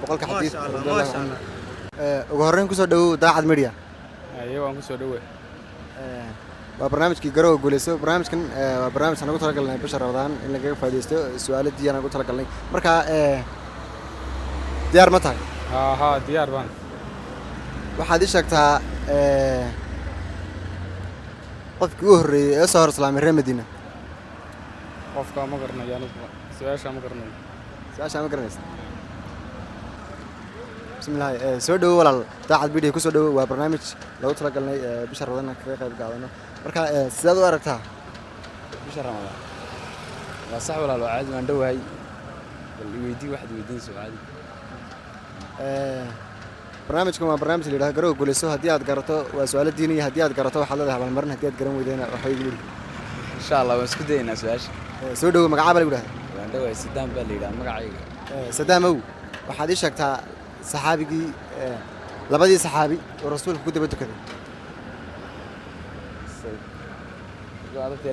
boqolka xadiis ما شاء الله ما شاء الله. ugu horreyn kusoo dhawow daacad media ايوه waan ku soo dhaweey waa barnaamijkii garow guuleyso barnaamijkan waa barnaamij aan ugu talagalnay bisha Ramadaan in laga faa'iideysto su'aaladii aan ugu talagalnay marka diyaar ma tahay ها diyaar baan waxaad ii sheegtaa qofkii ugu horreeyay ee soo hor islaamay reer Madiina qofka ma garanayo anigu su'aasha ma garanayo su'aasha ma garanaysa bismillah soo dhawow walaal daacad media ku soo dhawow waa barnaamij lagu talagalnay bisha Ramadaan kaga qayb qaadano marka sidaad u aragtaa bisha Ramadaan waa sax walaal waa caadi waan dhawahay bal weydii waxaad weydiinayso caadi barnaamijkan waa barnaamij la yiraahdo garow guuleyso haddii aad garato waa su'aalo diiniya haddii aad garato waxaad leedahay abaalmarin haddii aad garan weydayna waxay igu yiri insha Allah waan isku dayaynaa su'aasha soo dhawow magaca baa la yiraahdaa waan dhawahay sidaan baa la yiraahdaa magacayga sadaamow waxaad ii sheegtaa saxaabigii labadii saxaabi oo rasuulka ku daba tukaday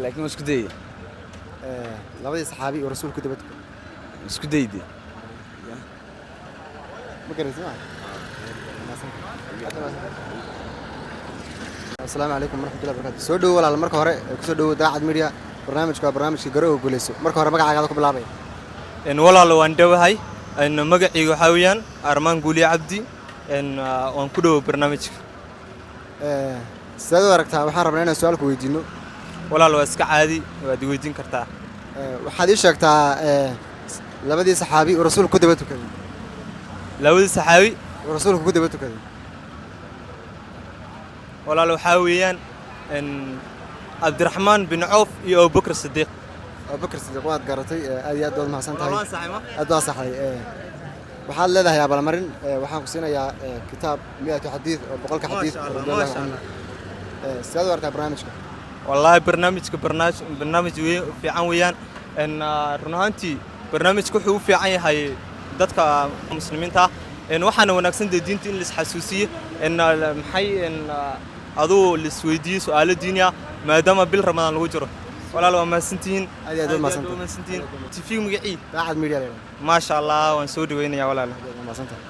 laakiin waan isku dayay labadii saxaabi oo rasuulka ku daba tukaday isku dayday ma garanaysid السلام عليكم ورحمة الله وبركاته soo dhawow walaal marka hore ku soo dhawow daacad media barnaamijka waa barnaamijkii garow guuleyso marka hore magacaaga ku bilaabay walaal waan dhawahay magacaygu waxa weeyaan Armaan Guuli Cabdi waan ku dhaw barnaamijka sidaad u aragtaa waxaan rabnaa inaan su'aal ku weydiino walaal waa iska caadi waad weydiin kartaa waxaad ii sheegtaa labadii saxaabi oo rasuulka ku daba tukaday labadii saxaabi oo rasuulka ku daba tukaday walaal waxa weeyaan Abdurrahmaan bin Auf iyo Abu Bakr Siddiq Bakr Siddiq waad garatay aad iyo aad baad mahadsan tahay aad waa saxay waxaad leedahay abaalmarin waxaan ku siinayaa kitaab 100 xadiis oo boqolka xadiis ما شاء الله sidaad u aragtaa barnaamijka والله برنامج fiican weeyaan run ahaantii barnaamijku wuxuu u fiican yahay dadka muslimiinta waxaana wanaagsan diinta in la isxasuusiyo maxay adoo la isweydiiyo su'aalo diini ah maadaama bil Ramadaan lagu jiro walaal waa maasantiin aad iyo aad maasantiin TV magacii daacad media ما شاء الله waan soo dhaweynayaa walaal maasantiin